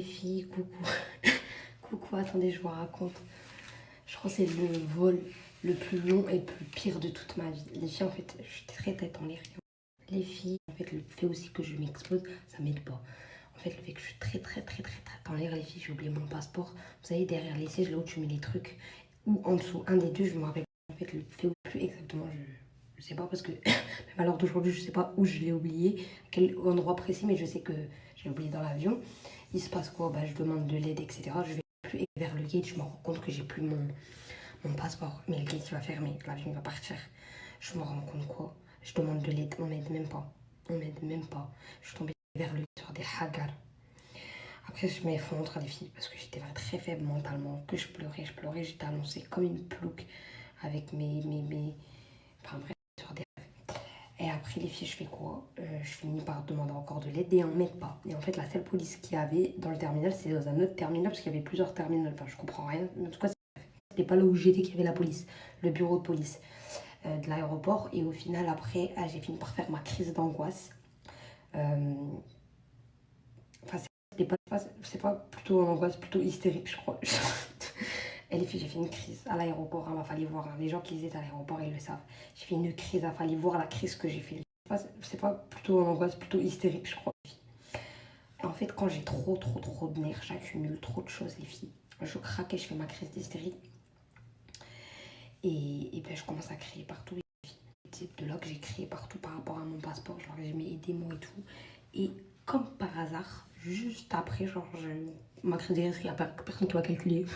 Les filles, coucou. Coucou, attendez, je vous raconte. Je crois que c'est le vol le plus long et le plus pire de toute ma vie. Les filles, en fait, je suis très tête en l'air. Les filles, en fait, le fait aussi que je m'expose, ça m'aide pas. En fait, le fait que je suis très tête en l'air, les filles, j'ai oublié mon passeport. Vous savez, derrière les sièges, là où tu mets les trucs, ou en dessous, un des deux, je me rappelle. En fait, le fait plus exactement, je sais pas, parce que même à l'heure d'aujourd'hui, je sais pas où je l'ai oublié, quel endroit précis, mais je sais que j'ai oublié dans l'avion. Il se passe quoi? Bah, je demande de l'aide, etc. Je vais plus vers le gate, je me rends compte que j'ai plus mon passeport. Mais le gate il va fermer, l'avion va partir. Je me rends compte quoi? Je demande de l'aide, on m'aide même pas. On m'aide même pas. Je suis tombée vers le sur des haggars. Après, je m'effondre les filles parce que j'étais très faible mentalement. Que je pleurais, j'étais annoncée comme une plouque avec mes... Enfin bref, sur des... Et après, les filles, je fais quoi? Je finis par demander encore de l'aide et on m'aide pas. Et en fait, la seule police qu'il y avait dans le terminal, c'est dans un autre terminal parce qu'il y avait plusieurs terminals. Enfin, je comprends rien. Mais en tout cas, c'était pas là où j'étais qu'il y avait la police, le bureau de police de l'aéroport. Et au final, après, j'ai fini par faire ma crise d'angoisse. Enfin, c'est pas plutôt angoisse, plutôt hystérique, je crois. Et les filles, j'ai fait une crise à l'aéroport. Il m'a fallu voir. Les gens qui étaient à l'aéroport, ils le savent. J'ai fait une crise, il a fallu voir la crise que j'ai fait. C'est pas plutôt angoisse, plutôt hystérique, je crois. Et en fait, quand j'ai trop de nerfs, j'accumule trop de choses, les filles. Je craque et je fais ma crise d'hystérie. Et ben, je commence à crier partout. C'est de là que j'ai crié partout par rapport à mon passeport. Genre, j'ai mis aidez-moi et tout. Et comme par hasard, juste après, genre, ma crise d'hystérie, il n'y a personne qui va calculer.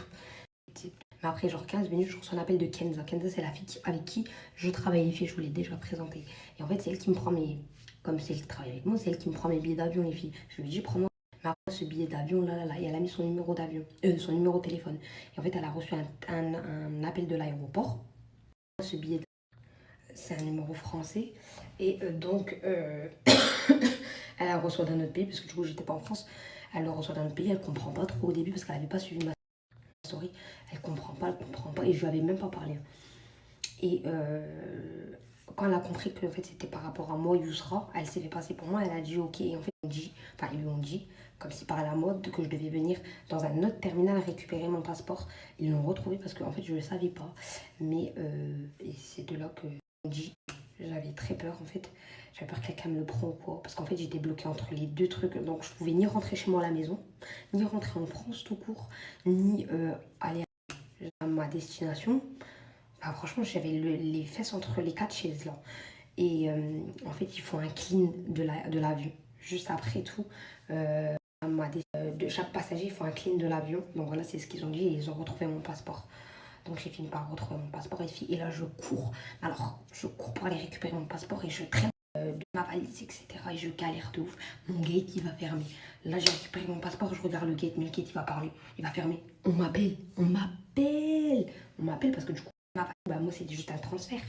Mais après, genre 15 minutes, je reçois un appel de Kenza. Kenza, c'est la fille avec qui je travaille, les filles, je vous l'ai déjà présenté. Et en fait, c'est elle qui me prend mes. Comme c'est elle qui travaille avec moi, c'est elle qui me prend mes billets d'avion, les filles. Je lui dis, prends-moi. Mais après, ce billet d'avion, là, et elle a mis son numéro d'avion, son numéro de téléphone. Et en fait, elle a reçu un appel de l'aéroport. Ce billet, c'est un numéro français. Et donc, elle la reçoit d'un autre pays, parce que du coup, j'étais pas en France. Elle le reçoit d'un autre pays, elle comprend pas trop au début, parce qu'elle n'avait pas suivi ma story. Elle comprend pas, et je lui avais même pas parlé. Et quand elle a compris que en fait, c'était par rapport à moi, Yousra, elle s'est fait passer pour moi, elle a dit ok. Et en fait, ils lui ont dit, comme si par la mode, que je devais venir dans un autre terminal récupérer mon passeport. Ils l'ont retrouvé parce que en fait, je ne le savais pas. Mais et c'est de là que j'avais très peur en fait. J'avais peur que quelqu'un me le prenne ou quoi. Parce qu'en fait, j'étais bloquée entre les deux trucs. Donc, je pouvais ni rentrer chez moi à la maison, ni rentrer en France tout court, ni aller à ma destination. Enfin, franchement, j'avais les fesses entre les quatre chaises là. Et en fait, ils font un clean de l'avion. Juste après tout, de chaque passager, ils font un clean de l'avion. Donc voilà, c'est ce qu'ils ont dit et ils ont retrouvé mon passeport. Donc j'ai fini par retrouver mon passeport et là, je cours. Alors, je cours pour aller récupérer mon passeport et je traîne de ma valise, etc. Et je galère de ouf. Mon gate, il va fermer. Là, j'ai récupéré mon passeport, je regarde le gate, mais le gate, il va parler. Il va fermer. On m'appelle parce que du coup, bah, moi, c'est juste un transfert.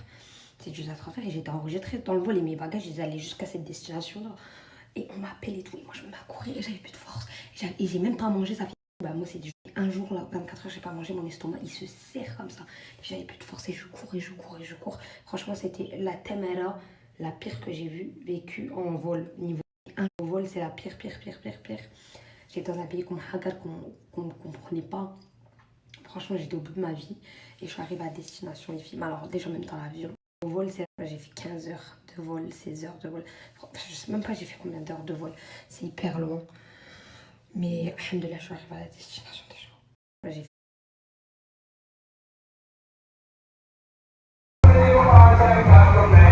C'est juste un transfert et j'étais enregistrée dans le vol et mes bagages, ils allaient jusqu'à cette destination-là. Et on m'appelle et tout. Et moi, je me mets à courir et j'avais plus de force. Et j'ai même pas mangé, ça fait. Bah, moi, c'est juste un jour, là, 24 heures, j'ai pas mangé, mon estomac, il se serre comme ça. J'avais plus de force et je cours. Franchement, c'était la Temera, la pire que j'ai vue, vécue en vol. Niveau 1 au vol, c'est la pire. J'étais dans un pays comme Hagar qu'on ne comprenait pas. Franchement, j'étais au bout de ma vie et je suis arrivée à destination, les filles. Mais alors, déjà, même dans l'avion, au vol, j'ai fait 15 heures de vol, 16 heures de vol. Je sais même pas j'ai fait combien d'heures de vol. C'est hyper long. Mais, alhamdoulilah, je suis arrivée à la destination.